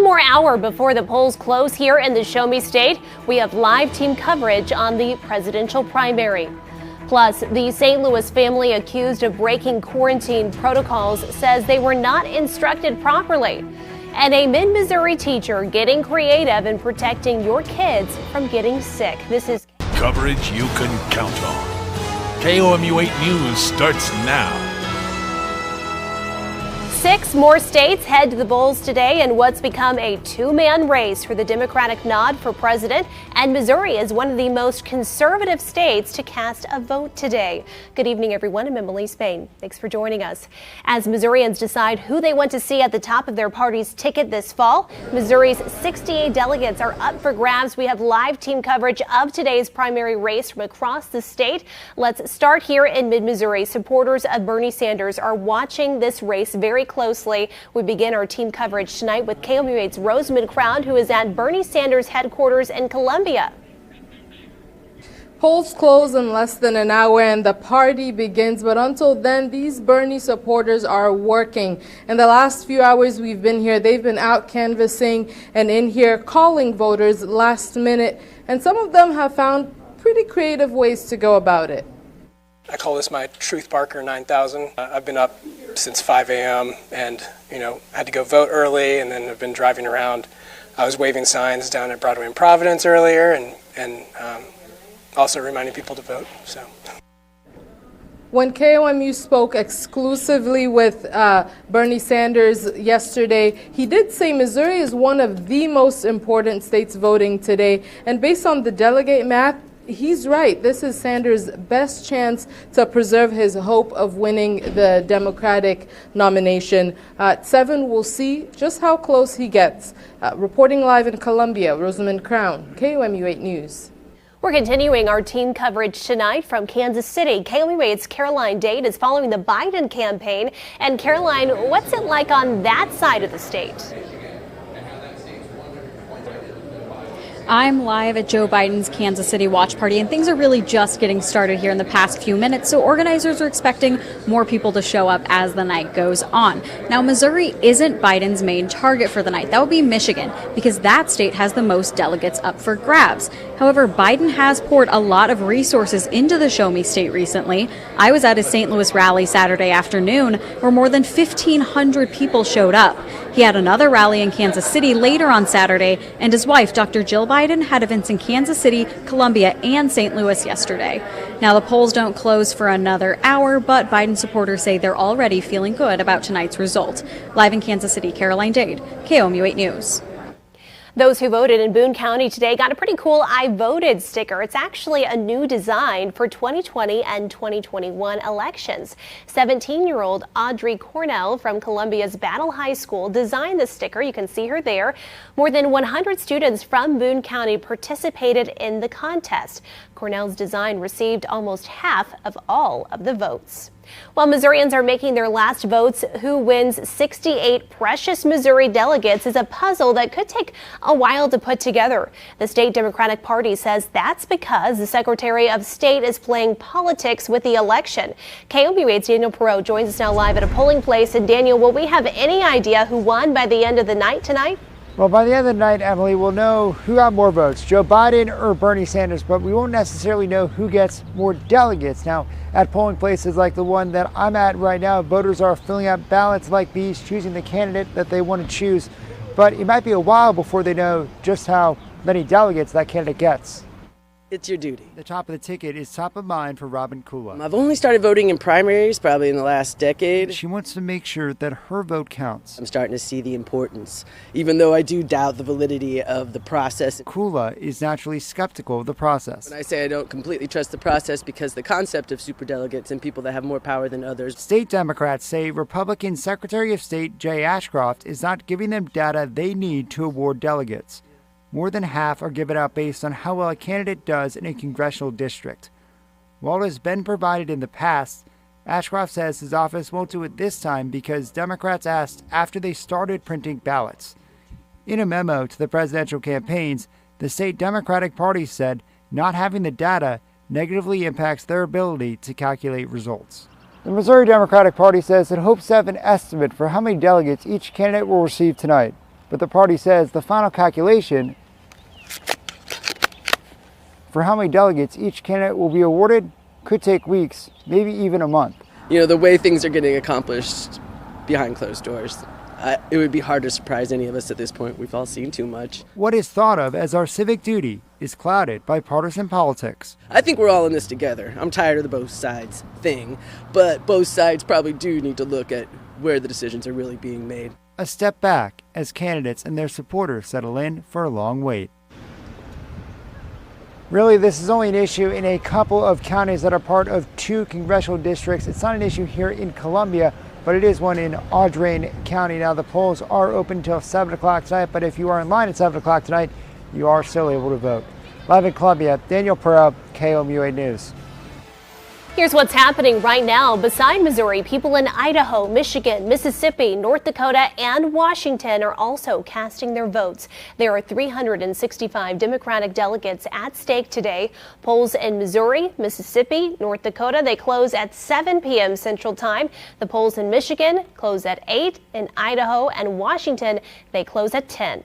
more hour before the polls close here in the Show Me State, we have live team coverage on the presidential primary. Plus, the St. Louis family accused of breaking quarantine protocols says they were not instructed properly. And a mid-Missouri teacher getting creative in protecting your kids from getting sick. This is coverage you can count on. KOMU 8 News starts now. 6 more states head to the polls today in what's become a two-man race for the Democratic nod for president, and Missouri is one of the most conservative states to cast a vote today. Good evening, everyone. I'm Emily Spain. Thanks for joining us. As Missourians decide who they want to see at the top of their party's ticket this fall, Missouri's 68 delegates are up for grabs. We have live team coverage of today's primary race from across the state. Let's start here in mid-Missouri. Supporters of Bernie Sanders are watching this race very closely. We begin our team coverage tonight with KOMU 8's Rosamond Crown, who is at Bernie Sanders headquarters in Columbia. Polls close in less than an hour and the party begins, but until then, these Bernie supporters are working. In the last few hours we've been here, they've been out canvassing and in here calling voters last minute, and some of them have found pretty creative ways to go about it. I call this my Truth Barker 9000. I've been up since 5 a.m. and, had to go vote early, and then I've been driving around. I was waving signs down at Broadway and Providence earlier and also reminding people to vote. So. When KOMU spoke exclusively with Bernie Sanders yesterday, he did say Missouri is one of the most important states voting today. And based on the delegate math, he's right. This is Sanders' best chance to preserve his hope of winning the Democratic nomination. At 7, we'll see just how close he gets. Reporting live in Columbia, Rosamond Crown, KOMU 8 News. We're continuing our team coverage tonight from Kansas City. KOMU 8's Caroline Dade is following the Biden campaign. And Caroline, what's it like on that side of the state? I'm live at Joe Biden's Kansas City watch party, and things are really just getting started here in the past few minutes, so organizers are expecting more people to show up as the night goes on. Now, Missouri isn't Biden's main target for the night. That would be Michigan, because that state has the most delegates up for grabs. However, Biden has poured a lot of resources into the Show Me State recently. I was at his St. Louis rally Saturday afternoon, where more than 1,500 people showed up. He had another rally in Kansas City later on Saturday, and his wife, Dr. Jill Biden, had events in Kansas City, Columbia, and St. Louis yesterday. Now, the polls don't close for another hour, but Biden supporters say they're already feeling good about tonight's result. Live in Kansas City, Caroline Dade, KOMU 8 News. Those who voted in Boone County today got a pretty cool I voted sticker. It's actually a new design for 2020 and 2021 elections. 17-year-old Audrey Cornell from Columbia's Battle High School designed the sticker. You can see her there. More than 100 students from Boone County participated in the contest. Cornell's design received almost half of all of the votes. While Missourians are making their last votes, who wins 68 precious Missouri delegates is a puzzle that could take a while to put together. The state Democratic Party says that's because the Secretary of State is playing politics with the election. KOMU 8's Daniel Perot joins us now live at a polling place. And Daniel, will we have any idea who won by the end of the night tonight? Well, by the end of the night, Emily, we'll know who got more votes, Joe Biden or Bernie Sanders, but we won't necessarily know who gets more delegates. Now, at polling places like the one that I'm at right now, voters are filling out ballots like these, choosing the candidate that they want to choose. But it might be a while before they know just how many delegates that candidate gets. It's your duty. The top of the ticket is top of mind for Robin Kula. I've only started voting in primaries probably in the last decade. She wants to make sure that her vote counts. I'm starting to see the importance, even though I do doubt the validity of the process. Kula is naturally skeptical of the process. When I say I don't completely trust the process because the concept of superdelegates and people that have more power than others. State Democrats say Republican Secretary of State Jay Ashcroft is not giving them data they need to award delegates. More than half are given out based on how well a candidate does in a congressional district. While it has been provided in the past, Ashcroft says his office won't do it this time because Democrats asked after they started printing ballots. In a memo to the presidential campaigns, the state Democratic Party said not having the data negatively impacts their ability to calculate results. The Missouri Democratic Party says it hopes to have an estimate for how many delegates each candidate will receive tonight. but the party says the final calculation for how many delegates each candidate will be awarded could take weeks, maybe even a month. You know, the way things are getting accomplished behind closed doors, it would be hard to surprise any of us at this point. We've all seen too much. What is thought of as our civic duty is clouded by partisan politics. I think we're all in this together. I'm tired of the both sides thing, but both sides probably do need to look at where the decisions are really being made. A step back as candidates and their supporters settle in for a long wait. Really, this is only an issue in a couple of counties that are part of 2 congressional districts. It's not an issue here in Columbia, but it is one in Audrain County. Now, the polls are open until 7 o'clock tonight, but if you are in line at 7 o'clock tonight, you are still able to vote. Live in Columbia, Daniel Pearl, KOMU 8 News. Here's what's happening right now. Beside Missouri, people in Idaho, Michigan, Mississippi, North Dakota, and Washington are also casting their votes. There are 365 Democratic delegates at stake today. Polls in Missouri, Mississippi, North Dakota, they close at 7 p.m. Central Time. The polls in Michigan close at 8. In Idaho and Washington, they close at 10.